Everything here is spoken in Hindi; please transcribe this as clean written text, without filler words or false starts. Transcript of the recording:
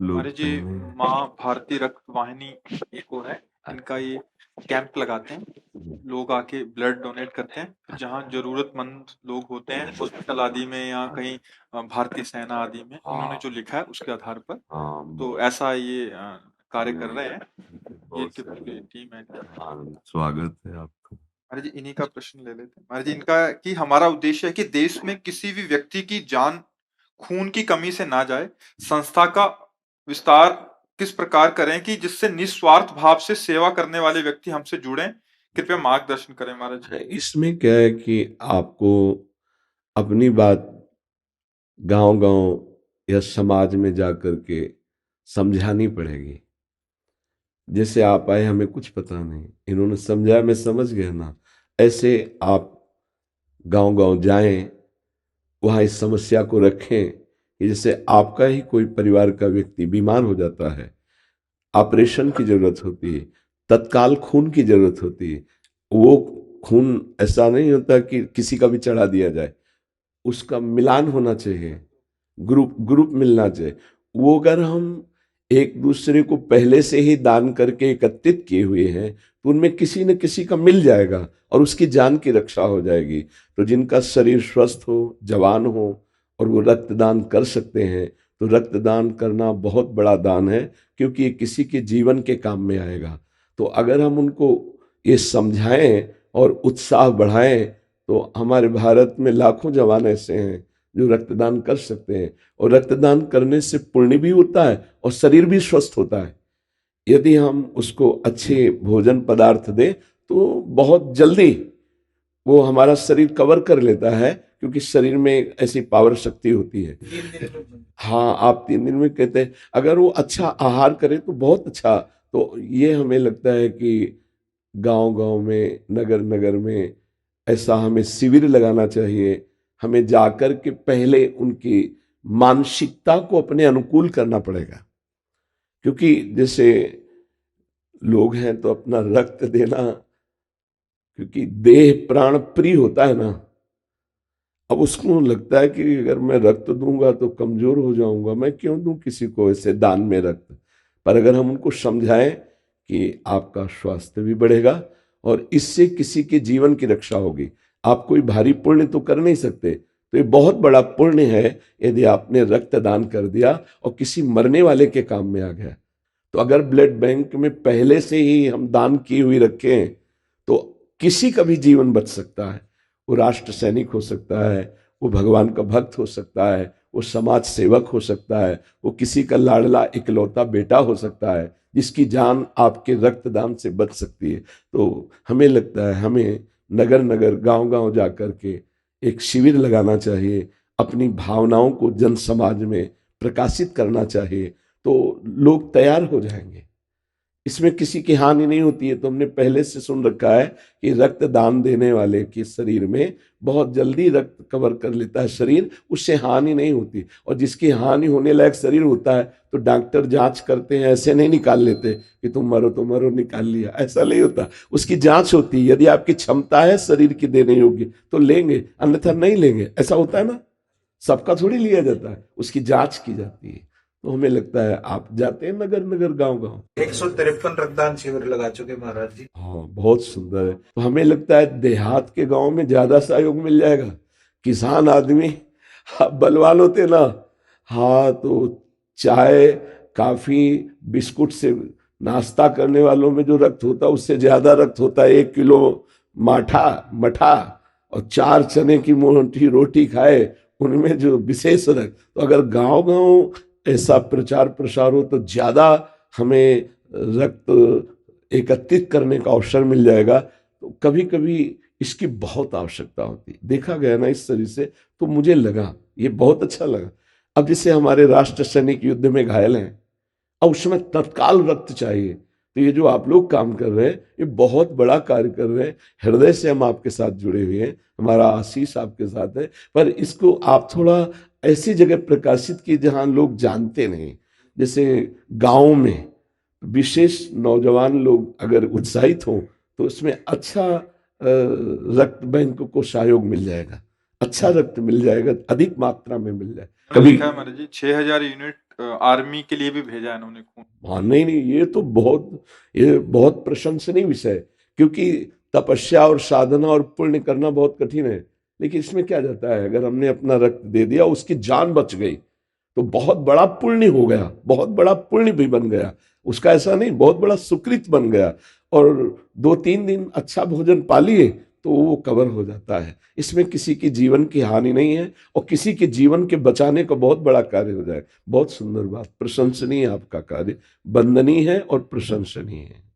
लोग अरे जी, कहीं नहीं। माँ भारती रक्त वाहिनी एक और है। इनका ये कैंप लगाते हैं, हम्म, लोग आके ब्लड डोनेट करते हैं। फिर जहाँ जरूरतमंद लोग होते हैं हॉस्पिटल आदि में या कहीं भारतीय सेना आदि में, इन्होंने जो हाँ लिखा है उसके आधार पर हाँ, तो ऐसा ये कार्य कर रहे नहीं, हैं। ये बहुत पूरी सही। टीम है। हाँ, स्वागत है आपका। महाराज जी, इन्हीं का प्रश्न ले लेते हैं महाराज जी। इनका कि हमारा उद्देश्य है कि देश में किसी भी व्यक्ति की जान खून की कमी से ना जाए। संस्था का विस्तार किस प्रकार करें कि जिससे निस्वार्थ भाव से सेवा करने वाले व्यक्ति हमसे जुड़ें। कृपया मार्गदर्शन करें महाराज जी। इसमें क्या है कि आपको अपनी बात गांव-गांव या समाज में जाकर के समझानी पड़ेगी। जैसे आप आए, हमें कुछ पता नहीं, इन्होंने समझाया, मैं समझ गया ना। ऐसे आप गांव-गांव जाएं, वहां इस समस्या को रखें कि जैसे आपका ही कोई परिवार का व्यक्ति बीमार हो जाता है, ऑपरेशन की जरूरत होती है, तत्काल खून की जरूरत होती है। वो खून ऐसा नहीं होता कि किसी का भी चढ़ा दिया जाए, उसका मिलान होना चाहिए, ग्रुप ग्रुप मिलना चाहिए। वो अगर हम एक दूसरे को पहले से ही दान करके एकत्रित किए हुए हैं तो उनमें किसी न किसी का मिल जाएगा और उसकी जान की रक्षा हो जाएगी। तो जिनका शरीर स्वस्थ हो, जवान हो और वो रक्तदान कर सकते हैं, तो रक्तदान करना बहुत बड़ा दान है, क्योंकि ये किसी के जीवन के काम में आएगा। तो अगर हम उनको ये समझाएं और उत्साह बढ़ाएं, तो हमारे भारत में लाखों जवान ऐसे हैं जो रक्तदान कर सकते हैं। और रक्तदान करने से पुण्य भी होता है और शरीर भी स्वस्थ होता है। यदि हम उसको अच्छे भोजन पदार्थ दें तो बहुत जल्दी वो हमारा शरीर कवर कर लेता है, क्योंकि शरीर में ऐसी पावर शक्ति होती है। हाँ, आप 3 दिन में कहते हैं, अगर वो अच्छा आहार करे तो बहुत अच्छा। तो ये हमें लगता है कि गांव गांव में, नगर नगर में ऐसा हमें शिविर लगाना चाहिए। हमें जाकर के पहले उनकी मानसिकता को अपने अनुकूल करना पड़ेगा, क्योंकि जैसे लोग हैं तो अपना रक्त देना, क्योंकि देह प्राण प्रिय होता है ना। अब उसको लगता है कि अगर मैं रक्त दूंगा तो कमजोर हो जाऊंगा, मैं क्यों दूं किसी को ऐसे दान में रक्त। पर अगर हम उनको समझाएं कि आपका स्वास्थ्य भी बढ़ेगा और इससे किसी के जीवन की रक्षा होगी। आप कोई भारी पुण्य तो कर नहीं सकते, तो ये बहुत बड़ा पुण्य है यदि आपने रक्त दान कर दिया और किसी मरने वाले के काम में आ गया। तो अगर ब्लड बैंक में पहले से ही हम दान की हुई रखें तो किसी का भी जीवन बच सकता है। वो राष्ट्र सैनिक हो सकता है, वो भगवान का भक्त हो सकता है, वो समाज सेवक हो सकता है, वो किसी का लाडला इकलौता बेटा हो सकता है, जिसकी जान आपके रक्तदान से बच सकती है। तो हमें लगता है हमें नगर नगर, गांव गांव जाकर के एक शिविर लगाना चाहिए, अपनी भावनाओं को जन समाज में प्रकाशित करना चाहिए, तो लोग तैयार हो जाएंगे। इसमें किसी की हानि नहीं होती है। तो हमने पहले से सुन रखा है कि रक्त दान देने वाले के शरीर में बहुत जल्दी रक्त कवर कर लेता है शरीर, उससे हानि नहीं होती। और जिसकी हानि होने लायक शरीर होता है तो डॉक्टर जांच करते हैं, ऐसे नहीं निकाल लेते कि तुम मरो तो मरो, निकाल लिया, ऐसा नहीं होता। उसकी जांच होती है, यदि आपकी क्षमता है शरीर की देने योग्य तो लेंगे, अन्यथा नहीं लेंगे। ऐसा होता है ना, सबका थोड़ी लिया जाता है, उसकी जांच की जाती है। तो हमें लगता है आप जाते हैं नगर नगर, गांव गांव। 153 रक्तदान शिविर लगा चुके महाराज जी। हाँ, बहुत सुंदर है। तो हमें लगता है देहात के गांव में ज्यादा सहयोग मिल जाएगा। किसान आदमी, हाँ, बलवान होते ना, हाँ, तो चाय, काफी, बिस्कुट से नाश्ता करने वालों में जो रक्त होता है उससे ज्यादा रक्त होता है। 1 किलो माठा मठा और 4 चने की मोटी रोटी खाए, उनमें जो विशेष रक्त। तो अगर गांव गांव ऐसा प्रचार प्रसार हो तो ज्यादा हमें रक्त एकत्रित करने का अवसर मिल जाएगा। तो कभी कभी इसकी बहुत आवश्यकता होती है, देखा गया ना इस तरह से। तो मुझे लगा ये बहुत अच्छा लगा। अब जैसे हमारे राष्ट्र सैनिक युद्ध में घायल हैं और उसमें तत्काल रक्त चाहिए, तो ये जो आप लोग काम कर रहे हैं ये बहुत बड़ा कार्य कर रहे हैं। हृदय से हम आपके साथ जुड़े हुए हैं, हमारा आशीष आपके साथ है। पर इसको आप थोड़ा ऐसी जगह प्रकाशित की जहां लोग जानते नहीं। जैसे गाँव में विशेष नौजवान लोग अगर उत्साहित हों तो उसमें अच्छा रक्त बैंक को सहयोग मिल जाएगा, अच्छा रक्त मिल जाएगा, अधिक मात्रा में मिल जाए। मैंने कभी लिखा है महाराज जी 6000 यूनिट आर्मी के लिए भी भेजा इन्होंने खून। हाँ, नहीं नहीं, ये बहुत प्रशंसनीय विषय है, क्योंकि तपस्या और साधना और पुण्य करना बहुत कठिन है, लेकिन इसमें क्या जाता है, अगर हमने अपना रक्त दे दिया, उसकी जान बच गई, तो बहुत बड़ा पुण्य हो गया, बहुत बड़ा पुण्य भी बन गया उसका, ऐसा नहीं, बहुत बड़ा सुकृत बन गया। और 2-3 दिन अच्छा भोजन पा लिए तो वो कवर हो जाता है। इसमें किसी की जीवन की हानि नहीं है, और किसी के जीवन के बचाने का बहुत बड़ा कार्य हो जाए। बहुत सुंदर बात, प्रशंसनीय आपका कार्य, वंदनीय है और प्रशंसनीय है।